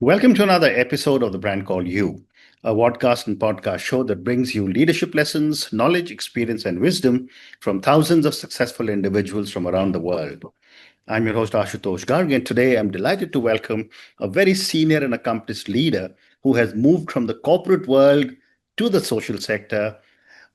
Welcome to another episode of the brand called You, a podcast and podcast show that brings you leadership lessons, knowledge, experience, and wisdom from thousands of successful individuals from around the world. I'm your host, Ashutosh Garg, and today I'm delighted to welcome a very senior and accomplished leader who has moved from the corporate world to the social sector,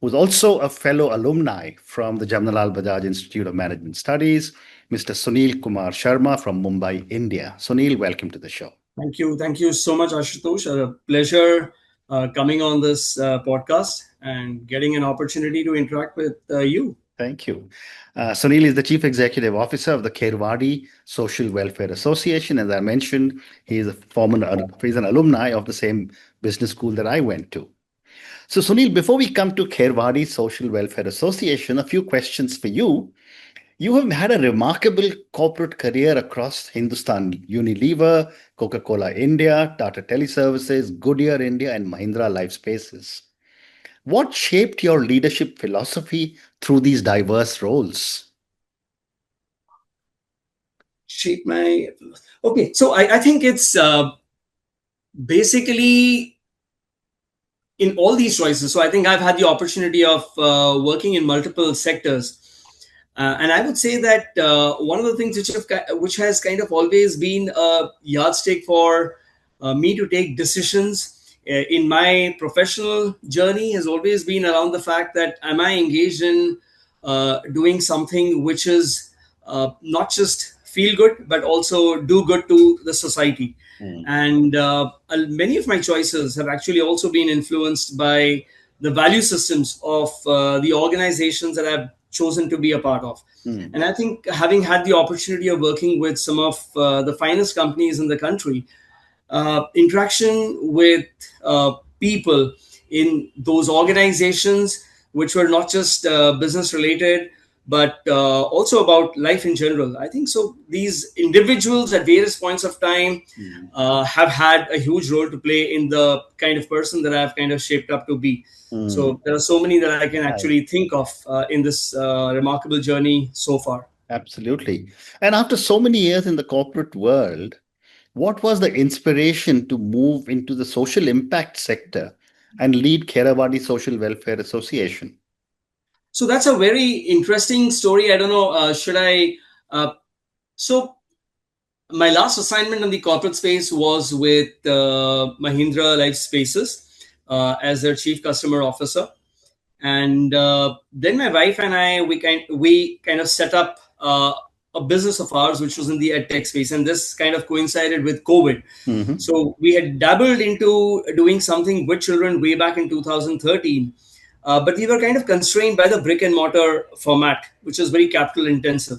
who's also a fellow alumni from the Jamnalal Bajaj Institute of Management Studies, Mr. Sunil Kumar Sharma from Mumbai, India. Sunil, welcome to the show. Thank you. Thank you so much, Ashutosh. A pleasure coming on this podcast and getting an opportunity to interact with you. Thank you. Sunil is the Chief Executive Officer of the Kherwadi Social Welfare Association. As I mentioned, he's an alumni of the same business school that I went to. So, Sunil, before we come to Kherwadi Social Welfare Association, a few questions for you. You have had a remarkable corporate career across Hindustan Unilever, Coca-Cola India, Tata Teleservices, Goodyear India, and Mahindra Life Spaces. What shaped your leadership philosophy through these diverse roles? Shape my. Okay, so I think it's basically in all these choices. So I think I've had the opportunity of working in multiple sectors. And I would say that one of the things which has kind of always been a yardstick for me to take decisions in my professional journey has always been around the fact that am I engaged in doing something which is not just feel good, but also do good to the society. And many of my choices have actually also been influenced by the value systems of the organizations that I've chosen to be a part of. And I think having had the opportunity of working with some of the finest companies in the country, interaction with people in those organizations, which were not just business related, but also about life in general. I think so. These individuals at various points of time have had a huge role to play in the kind of person that I've kind of shaped up to be. So there are so many that I can actually think of in this remarkable journey so far. Absolutely. And after so many years in the corporate world, what was the inspiration to move into the social impact sector and lead Kherwadi Social Welfare Association? So that's a very interesting story. I don't know. Should I? So my last assignment in the corporate space was with Mahindra Life Spaces as their chief customer officer, and then my wife and I we kind of set up a business of ours which was in the edtech space, and this kind of coincided with COVID. So we had dabbled into doing something with children way back in 2013. But we were kind of constrained by the brick and mortar format, which is very capital intensive.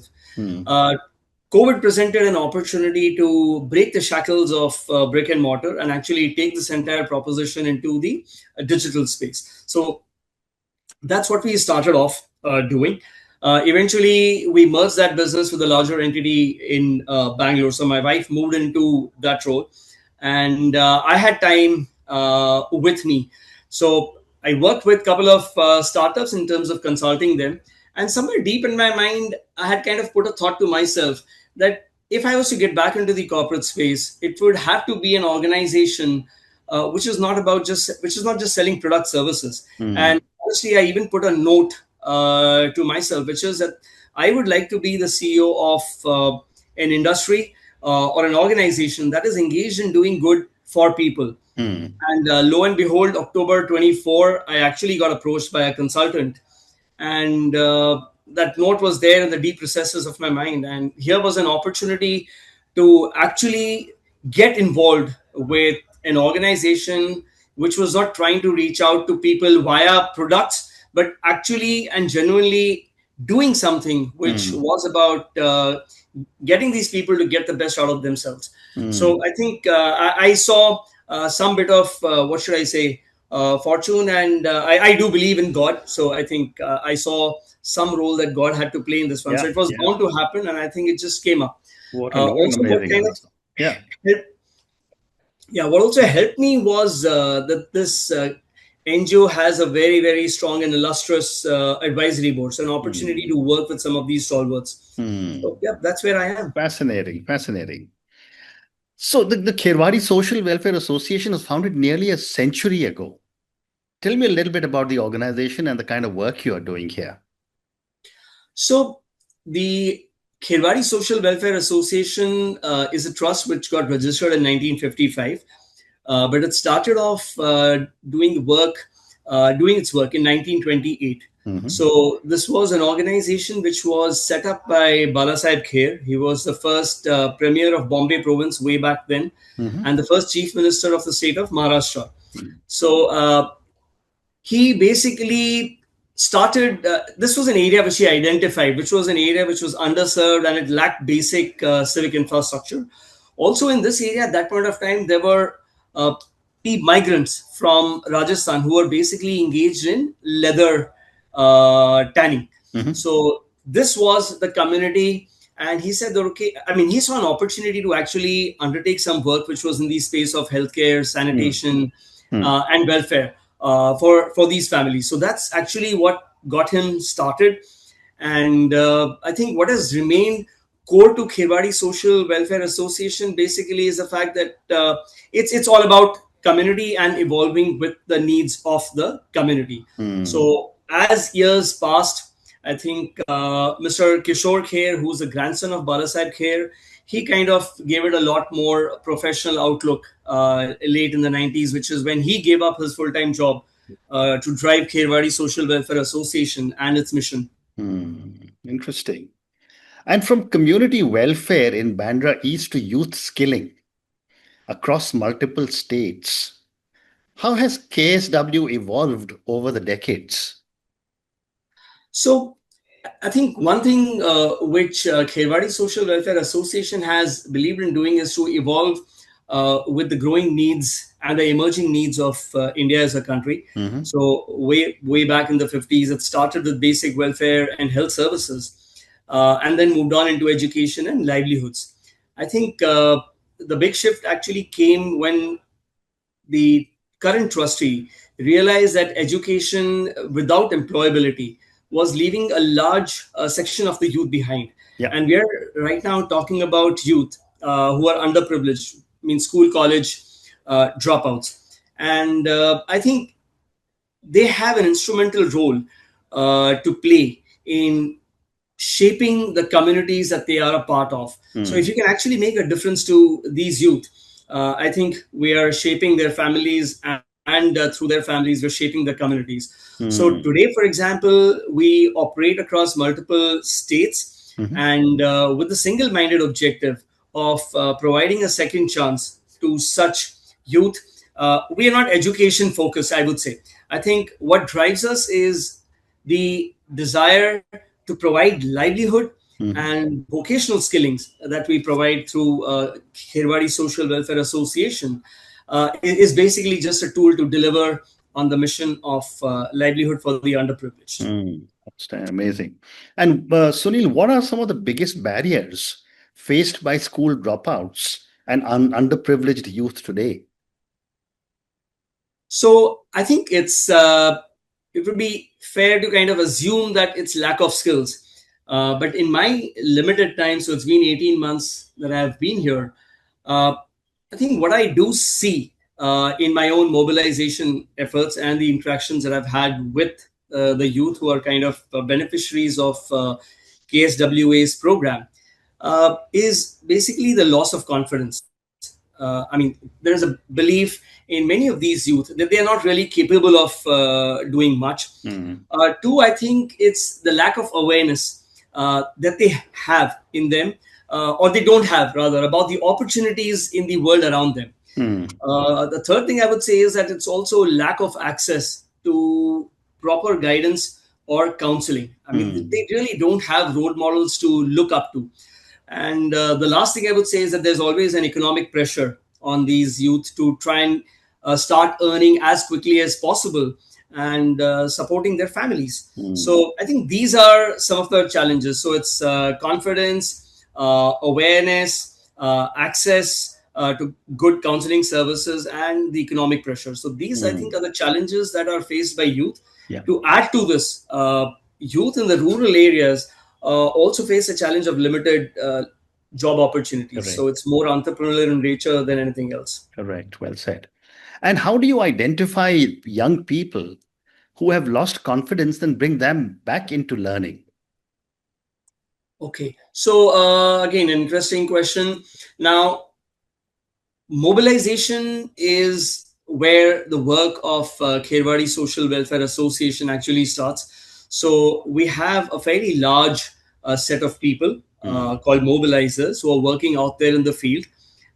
COVID presented an opportunity to break the shackles of brick and mortar and actually take this entire proposition into the digital space. So that's what we started off doing. Eventually, we merged that business with a larger entity in Bangalore. So my wife moved into that role, and I had time with me. So I worked with a couple of startups in terms of consulting them. And somewhere deep in my mind, I had kind of put a thought to myself that if I was to get back into the corporate space, it would have to be an organization which is not just selling product services. And honestly, I even put a note to myself, which is that I would like to be the CEO of an industry or an organization that is engaged in doing good for people. And lo and behold, October 24, I actually got approached by a consultant. And that note was there in the deep recesses of my mind. And here was an opportunity to actually get involved with an organization which was not trying to reach out to people via products, but actually and genuinely doing something which was about getting these people to get the best out of themselves. So I think I saw some bit of what should I say, fortune, and I do believe in God. So I think I saw some role that God had to play in this one. So it was bound to happen, and I think it just came up. What an amazing answer. Yeah. What also helped me was that this NGO has a very, very strong and illustrious advisory board. So an opportunity to work with some of these stalwarts. So, yeah, that's where I am. Fascinating. So the Kherwadi Social Welfare Association was founded nearly a century ago. Tell me a little bit about the organization and the kind of work you are doing here. So the Kherwadi Social Welfare Association is a trust which got registered in 1955, but it started off doing its work in 1928. Mhm, So this was an organization which was set up by Balasaheb Kher. He was the first premier of Bombay province way back then, mhm, and the first chief minister of the state of Maharashtra. mhm, So he basically started this was an area which he identified, which was an area which was underserved and it lacked basic civic infrastructure. Also in this area at that point of time there were uh, migrants from Rajasthan who were basically engaged in leather tanning. mhm, So this was the community, and he said that okay, I mean he saw an opportunity to actually undertake some work which was in the space of healthcare, mhm, sanitation, mhm, and welfare for these families. So that's actually what got him started. And I think what has remained core to Kherwadi Social Welfare Association basically is the fact that it's all about community and evolving with the needs of the community. mhm, So as years passed, I think Mr. Kishore Kher, who's the grandson of Balasaheb Kher, he kind of gave it a lot more professional outlook late in the 90s, which is when he gave up his full-time job to drive Kherwadi Social Welfare Association and its mission. mhm. Interesting. And from community welfare in Bandra East to youth skilling across multiple states, how has KSW evolved over the decades? So I think one thing which Kherwadi Social Welfare Association has believed in doing is to evolve with the growing needs and the emerging needs of India as a country. Mhm, So way back in the 50s, it started with basic welfare and health services, and then moved on into education and livelihoods. I think the big shift actually came when the current trustee realized that education without employability was leaving a large section of the youth behind. yeah. And we are right now talking about youth who are underprivileged, means school, college dropouts. And I think they have an instrumental role to play in shaping the communities that they are a part of. So if Mm, you can actually make a difference to these youth, I think we are shaping their families, and through their families, we're shaping the communities. So mm, today, for example, we operate across multiple states, mhm, and with the single-minded objective of providing a second chance to such youth. We are not education focused, I would say. I think what drives us is the desire to provide livelihood mhm, and vocational skillings that we provide through Kherwadi Social Welfare Association is basically just a tool to deliver on the mission of livelihood for the underprivileged. mm. That's amazing. And Sunil, what are some of the biggest barriers faced by school dropouts and underprivileged youth today? So I think it would be fair to kind of assume that it's lack of skills. But in my limited time, so it's been 18 months that I've been here, uh, I think what I do see in my own mobilization efforts and the interactions that I've had with the youth who are kind of beneficiaries of KSWA's program is basically the loss of confidence. I mean, there is a belief in many of these youth that they are not really capable of doing much. Mm, Two, I think it's the lack of awareness that they have in them, or they don't have rather, about the opportunities in the world around them. mm, The third thing I would say is that it's also lack of access to proper guidance or counseling. I mean, mm, they really don't have role models to look up to. And the last thing I would say is that there's always an economic pressure on these youth to try and start earning as quickly as possible and supporting their families. mm, So I think these are some of the challenges. So it's confidence, awareness, access to good counseling services, and the economic pressure. So these, I think, mm. are the challenges that are faced by youth. Yeah. To add to this, youth in the rural areas also face a challenge of limited job opportunities. Correct. So it's more entrepreneurial in nature than anything else. Correct. Well said. And how do you identify young people who have lost confidence and bring them back into learning? Okay. So again, an interesting question. Now, mobilization is where the work of Kherwadi Social Welfare Association actually starts. So we have a fairly large set of people called mobilizers who are working out there in the field,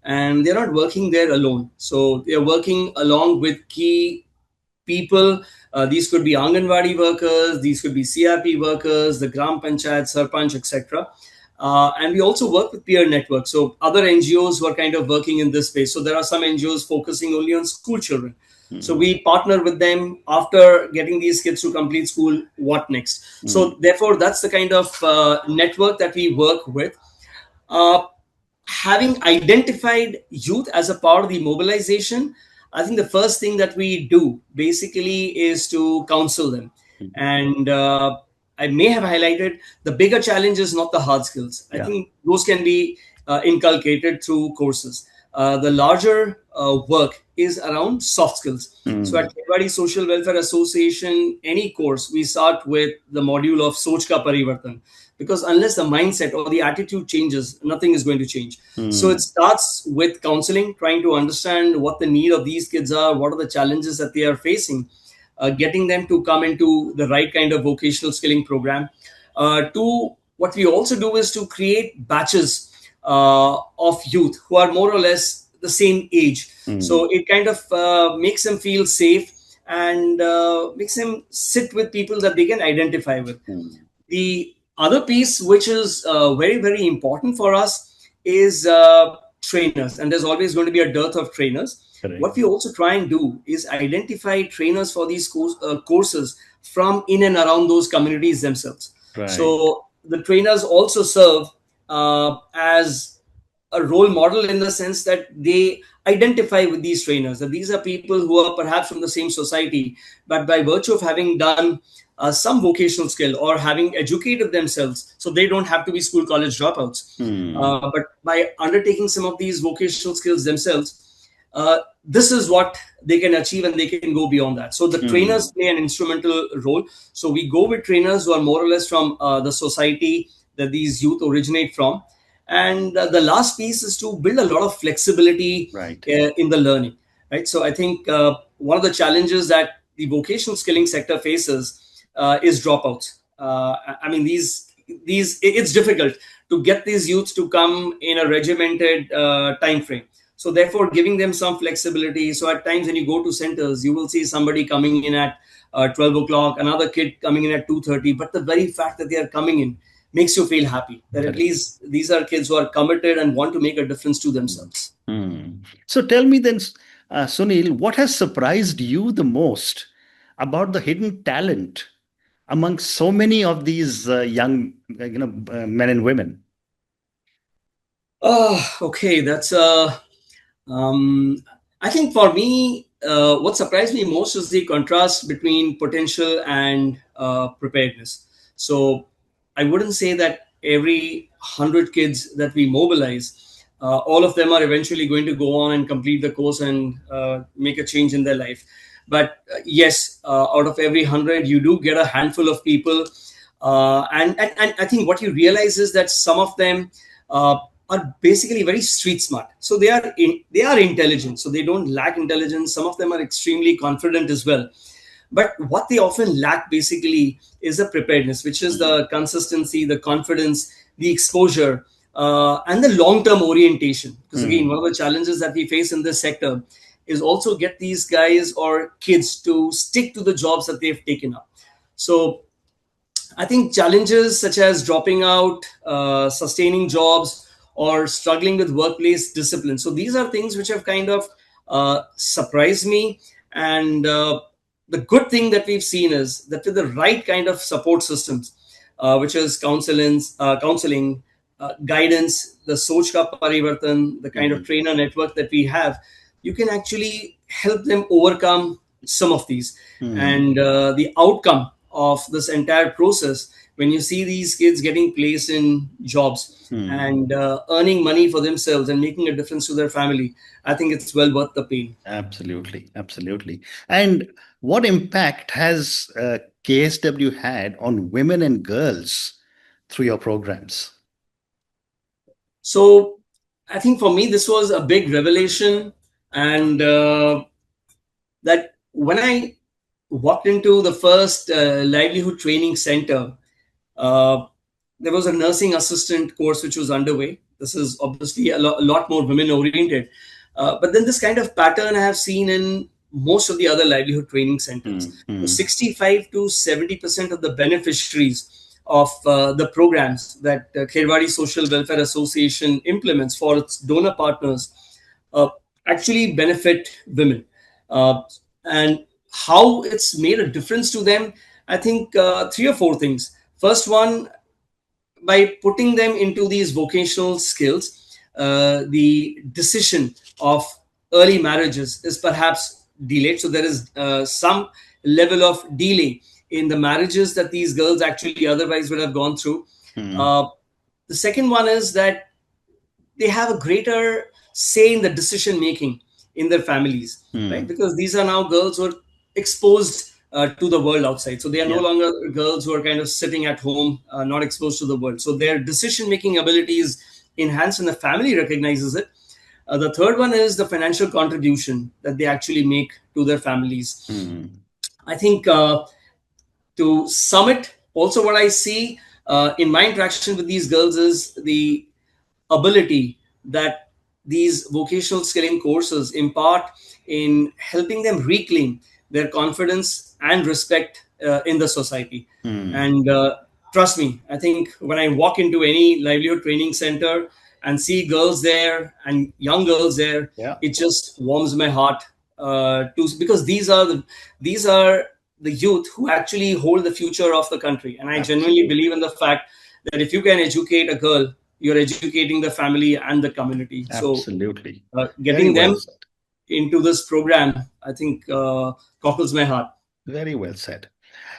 and they're not working there alone. So they're working along with key people. These could be Anganwadi workers, these could be CRP workers, the Gram Panchayat, Sarpanch, etc. And we also work with peer networks. So other NGOs who are kind of working in this space. So there are some NGOs focusing only on school children. So we partner with them after getting these kids to complete school. What next? So therefore, that's the kind of network that we work with. Uh, Having identified youth as a part of the mobilization, I think the first thing that we do basically is to counsel them. And I may have highlighted the bigger challenge is not the hard skills. I think those can be inculcated through courses. The larger work is around soft skills. So at Kherwadi Social Welfare Association, any course, we start with the module of Soch Ka Parivartan, because unless the mindset or the attitude changes, nothing is going to change. So it starts with counseling, trying to understand what the need of these kids are, what are the challenges that they are facing, getting them to come into the right kind of vocational skilling program. What we also do is to create batches of youth who are more or less the same age. So it kind of makes them feel safe and makes them sit with people that they can identify with. The other piece, which is very, very important for us, is trainers. And there's always going to be a dearth of trainers. Correct. What we also try and do is identify trainers for these courses from in and around those communities themselves. Right. So the trainers also serve as a role model in the sense that they identify with these trainers, that these are people who are perhaps from the same society, but by virtue of having done some vocational skill or having educated themselves, so they don't have to be school college dropouts, but by undertaking some of these vocational skills themselves, this is what they can achieve and they can go beyond that. So the trainers play an instrumental role. So we go with trainers who are more or less from the society that these youth originate from. And the last piece is to build a lot of flexibility in the learning. Right. So I think one of the challenges that the vocational skilling sector faces is dropouts. I mean, it's difficult to get these youths to come in a regimented time frame. So therefore, giving them some flexibility. So at times when you go to centers, you will see somebody coming in at 12 o'clock, another kid coming in at 2:30. But the very fact that they are coming in makes you feel happy that at least these are kids who are committed and want to make a difference to themselves. So tell me then, Sunil, what has surprised you the most about the hidden talent among so many of these young, men and women? Okay, that's I think for me, what surprised me most is the contrast between potential and preparedness. So I wouldn't say that every 100 kids that we mobilize, all of them are eventually going to go on and complete the course and make a change in their life. But yes, out of every 100, you do get a handful of people. And I think what you realize is that some of them are basically very street smart. So they are intelligent. So they don't lack intelligence. Some of them are extremely confident as well. But what they often lack basically is the preparedness, which is the consistency, the confidence, the exposure, and the long-term orientation. Because again, one of the challenges that we face in this sector is also get these guys or kids to stick to the jobs that they've taken up. So I think challenges such as dropping out, sustaining jobs, or struggling with workplace discipline. So these are things which have kind of surprised me. And the good thing that we've seen is that with the right kind of support systems, which is counseling, guidance, the Soch Ka Parivartan, the kind of trainer network that we have, you can actually help them overcome some of these. And the outcome of this entire process, when you see these kids getting placed in jobs and earning money for themselves and making a difference to their family, I think it's well worth the pain. Absolutely, absolutely. And what impact has KSW had on women and girls through your programs? So I think for me, this was a big revelation. And that when I walked into the first livelihood training center, uh, there was a nursing assistant course which was underway. This is obviously a lot more women oriented. But then this kind of pattern I have seen in most of the other livelihood training centers. So 65 to 70% of the beneficiaries of the programs that Kherwadi Social Welfare Association implements for its donor partners uh, actually benefit women. Uh, and how it's made a difference to them, I think three or four things. First one, by putting them into these vocational skills, the decision of early marriages is perhaps delayed. So there is some level of delay in the marriages that these girls actually otherwise would have gone through. Uh, the second one is that they have a greater say in the decision making in their families, right? Because these are now girls who are exposed to the world outside. So they are no Yeah, longer girls who are kind of sitting at home, not exposed to the world. So their decision making ability is enhanced and the family recognizes it. The third one is the financial contribution that they actually make to their families. I think to sum it, also what I see in my interaction with these girls is the ability that these vocational skilling courses impart in helping them reclaim their confidence and respect in the society. And trust me, I think when I walk into any livelihood training center and see girls there and young girls there, yeah, it just warms my heart to because these are the youth who actually hold the future of the country. And I genuinely absolutely, believe in the fact that if you can educate a girl, you're educating the family and the community. So absolutely. Very getting well them said. into this program, I think cockles my heart. Very well said.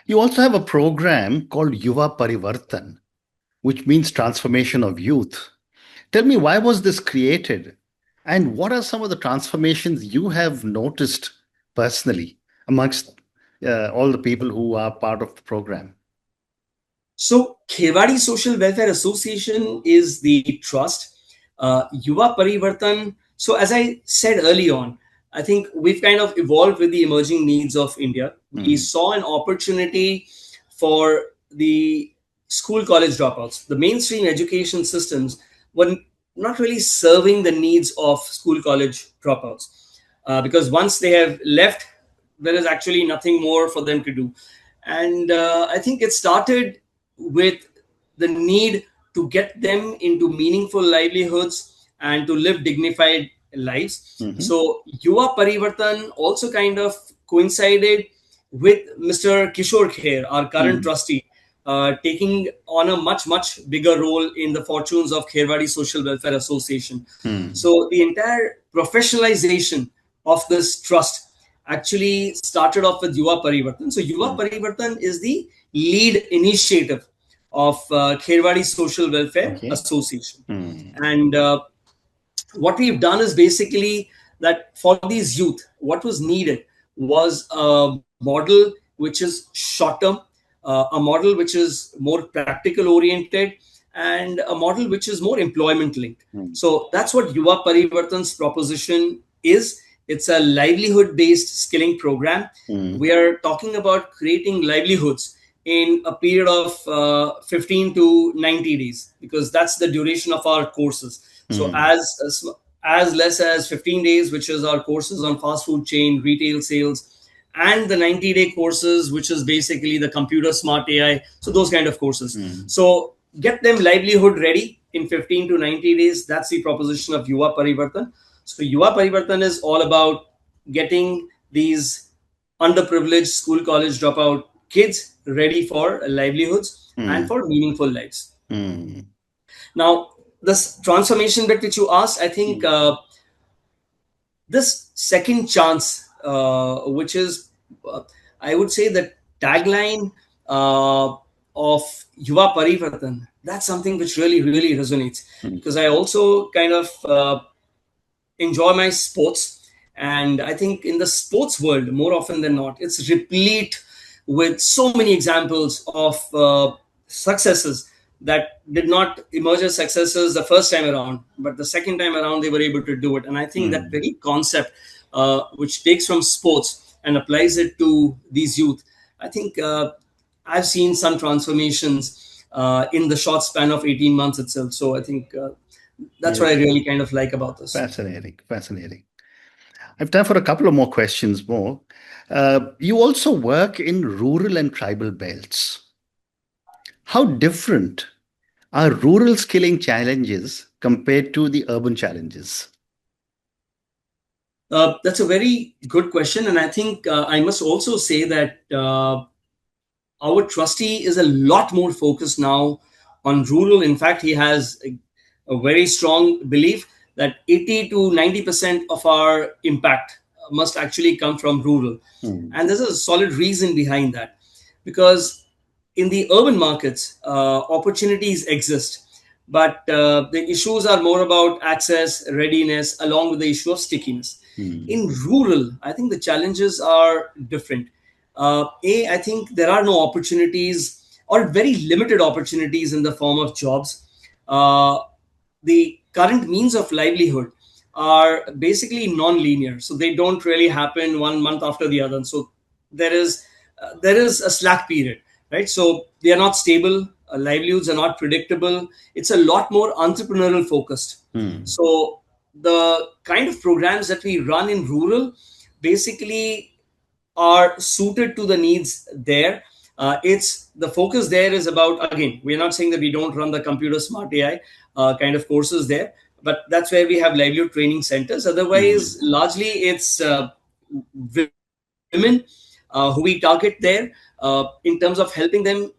You also have a program called Yuva Parivartan, which means transformation of youth. Tell me, why was this created? And what are some of the transformations you have noticed personally amongst all the people who are part of the program? So, Kherwadi Social Welfare Association is the trust. Yuva Parivartan. So, as I said early on, I think we've kind of evolved with the emerging needs of India. We saw an opportunity for the school college dropouts. The mainstream education systems were not really serving the needs of school college dropouts because once they have left, there is actually nothing more for them to do. And I think it started with the need to get them into meaningful livelihoods and to live dignified lives. So Yuva Parivartan also kind of coincided with Mr. Kishore Kher, our current trustee, taking on a much bigger role in the fortunes of Kherwadi Social Welfare Association. So the entire professionalization of this trust actually started off with Yuva Parivartan. So Yuva Parivartan is the lead initiative of Kherwadi Social Welfare Okay. Association. And what we've done is basically that for these youth, what was needed was a model which is short term, a model which is more practical oriented, and a model which is more employment linked. So that's what Yuva Parivartan's proposition is. It's a livelihood based skilling program. We are talking about creating livelihoods in a period of 15 to 90 days because that's the duration of our courses. So as less as 15 days, which is our courses on fast food chain, retail sales, and the 90-day courses, which is basically the computer smart AI. So those kind of courses. So get them livelihood ready in 15 to 90 days. That's the proposition of Yuva Parivartan. So Yuva Parivartan is all about getting these underprivileged school college dropout kids ready for livelihoods and for meaningful lives. Now, this transformation bit which you asked, I think this second chance, which is, I would say, the tagline of Yuva Parivartan, that's something which really, really resonates. Because I also kind of enjoy my sports. And I think in the sports world, more often than not, it's replete with so many examples of successes that did not emerge as successes the first time around, but the second time around, they were able to do it. And I think that very concept, which takes from sports and applies it to these youth, I think I've seen some transformations in the short span of 18 months itself. So I think that's what I really kind of like about this. Fascinating, fascinating. I've time for a couple of more questions more. You also work in rural and tribal belts. How different are rural skilling challenges compared to the urban challenges? That's a very good question. And I think I must also say that our trustee is a lot more focused now on rural. In fact, he has a very strong belief that 80 to 90% of our impact must actually come from rural. And there's a solid reason behind that. Because in the urban markets, opportunities exist. But the issues are more about access, readiness, along with the issue of stickiness. In rural, I think the challenges are different. I think there are no opportunities or very limited opportunities in the form of jobs. The current means of livelihood are basically non-linear, so they don't really happen one month after the other. So there is a slack period, right? So they are not stable. Livelihoods are not predictable. It's a lot more entrepreneurial focused. So the kind of programs that we run in rural basically are suited to the needs there. It's the focus there is about, again, we're not saying that we don't run the computer smart AI kind of courses there, but that's where we have livelihood training centers. Otherwise, largely it's women who we target there in terms of helping them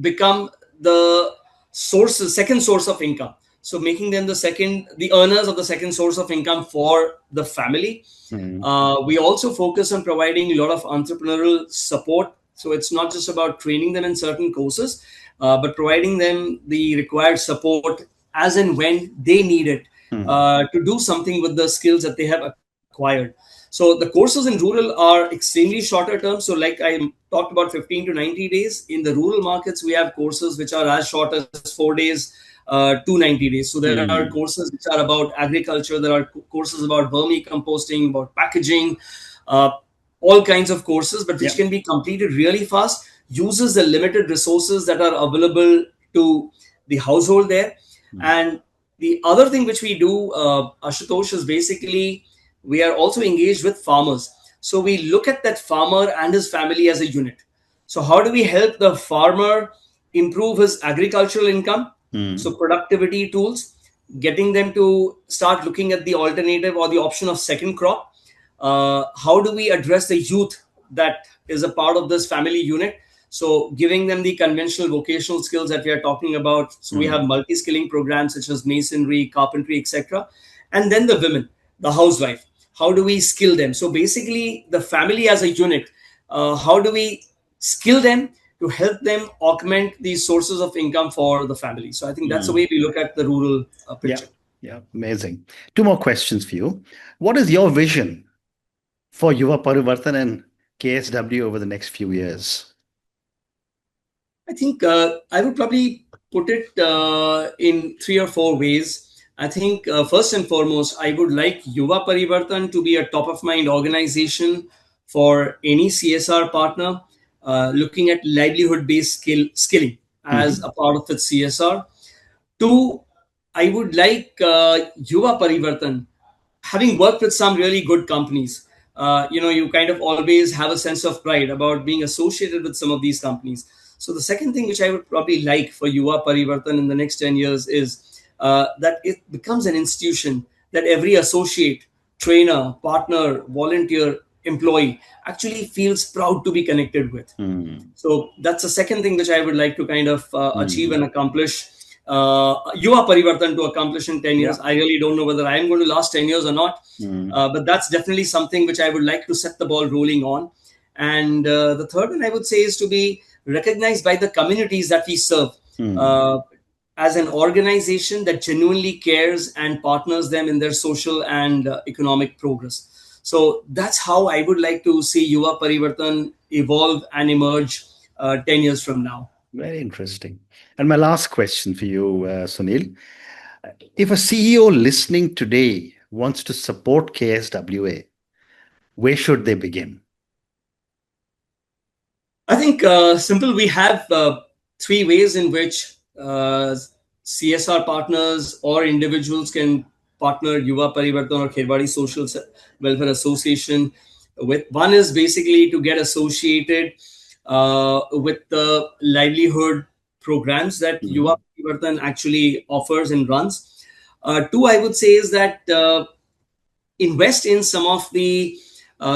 become the second source of income. So making them the earners of the second source of income for the family. We also focus on providing a lot of entrepreneurial support. So it's not just about training them in certain courses, but providing them the required support as and when they need it to do something with the skills that they have acquired. So the courses in rural are extremely shorter term. So like I talked about 15 to 90 days, in the rural markets, we have courses which are as short as 4 days to 90 days. So there are courses which are about agriculture. There are courses about vermicomposting, about packaging, all kinds of courses, but which can be completed really fast, uses the limited resources that are available to the household there. And the other thing which we do, Ashutosh, is basically we are also engaged with farmers. So we look at that farmer and his family as a unit. So how do we help the farmer improve his agricultural income? So productivity tools, getting them to start looking at the alternative or the option of second crop. How do we address the youth that is a part of this family unit? So giving them the conventional vocational skills that we are talking about. So we have multi-skilling programs such as masonry, carpentry, etc. And then the women, the housewife. How do we skill them? So basically the family as a unit, how do we skill them to help them augment these sources of income for the family? So I think that's the way we look at the rural picture. Yeah, amazing. Two more questions for you. What is your vision for Yuva Parivartan and KSW over the next few years? I think I would probably put it in 3 or 4 ways. I think first and foremost, I would like Yuva Parivartan to be a top of mind organization for any CSR partner looking at livelihood based skilling as a part of its CSR. Two, I would like Yuva Parivartan, having worked with some really good companies, you kind of always have a sense of pride about being associated with some of these companies. So the second thing which I would probably like for Yuva Parivartan in the next 10 years is that it becomes an institution that every associate, trainer, partner, volunteer, employee actually feels proud to be connected with. So that's the second thing which I would like to kind of achieve and accomplish. Yuva Parivartan to accomplish in 10 years. I really don't know whether I am going to last 10 years or not, but that's definitely something which I would like to set the ball rolling on. And the third one I would say is to be recognized by the communities that we serve. Hmm. Uh, as an organization that genuinely cares and partners them in their social and economic progress. So that's how I would like to see Yuva Parivartan evolve and emerge 10 years from now. Very interesting. And my last question for you, Sunil. If a CEO listening today wants to support KSWA, where should they begin? I think simple. We have three ways in which CSR partners or individuals can partner Yuva Parivartan or Kherwadi Social Welfare Association with. One is basically to get associated with the livelihood programs that Yuva Mhm. Parivartan actually offers and runs. Two, I would say, is that invest in some of the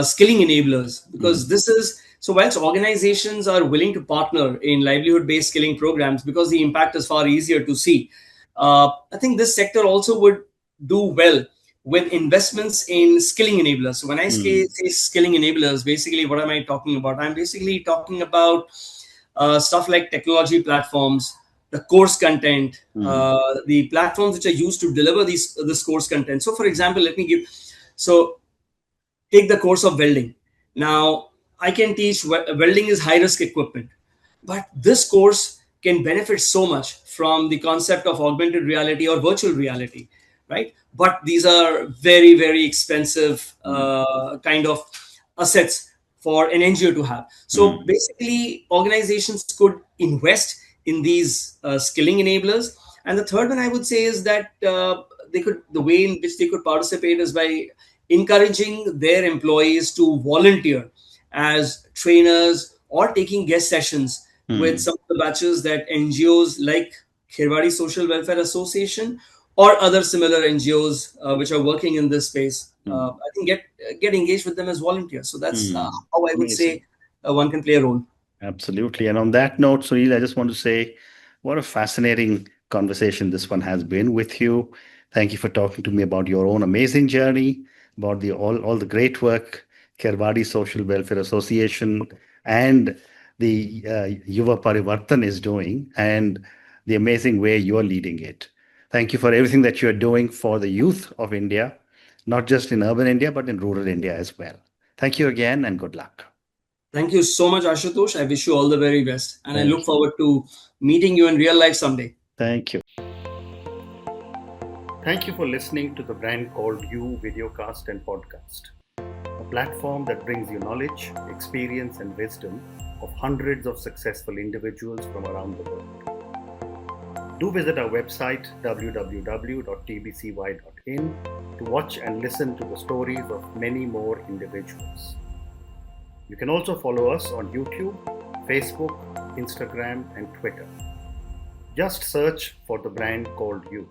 skilling enablers, because Mhm. this is so whilst organizations are willing to partner in livelihood based skilling programs because the impact is far easier to see. I think this sector also would do well with investments in skilling enablers. So when I Mhm. say skilling enablers, basically what am I talking about? I'm basically talking about stuff like technology platforms, the course content, Mhm. the platforms which are used to deliver this course content. So, for example, let me give. So, take the course of welding. Now, I can teach welding is high risk equipment, but this course can benefit so much from the concept of augmented reality or virtual reality, right? But these are very, very expensive Mhm. kind of assets for an NGO to have. So Mhm. basically, organizations could invest in these skilling enablers. And the third one I would say is that the way in which they could participate is by encouraging their employees to volunteer as trainers or taking guest sessions with Mhm. some of the batches that NGOs like Kherwadi Social Welfare Association or other similar NGOs which are working in this space. Mhm. I think get engaged with them as volunteers. So that's Mhm. how I would Amazing. say one can play a role. Absolutely. And on that note, Sunil, I just want to say what a fascinating conversation this one has been with you. Thank you for talking to me about your own amazing journey, about the all the great work Kherwadi Social Welfare Association and the Yuva Parivartan is doing, and the amazing way you're leading it. Thank you for everything that you're doing for the youth of India, not just in urban India, but in rural India as well. Thank you again, and good luck. Thank you so much, Ashutosh. I wish you all the very best. And I look Thank you. forward to meeting you in real life someday. Thank you. Thank you for listening to the Brand Called You videocast and podcast, a platform that brings you knowledge, experience, and wisdom of hundreds of successful individuals from around the world. Do visit our website www.tbcy.in to watch and listen to the stories of many more individuals. You can also follow us on YouTube, Facebook, Instagram, and Twitter. Just search for the brand called You.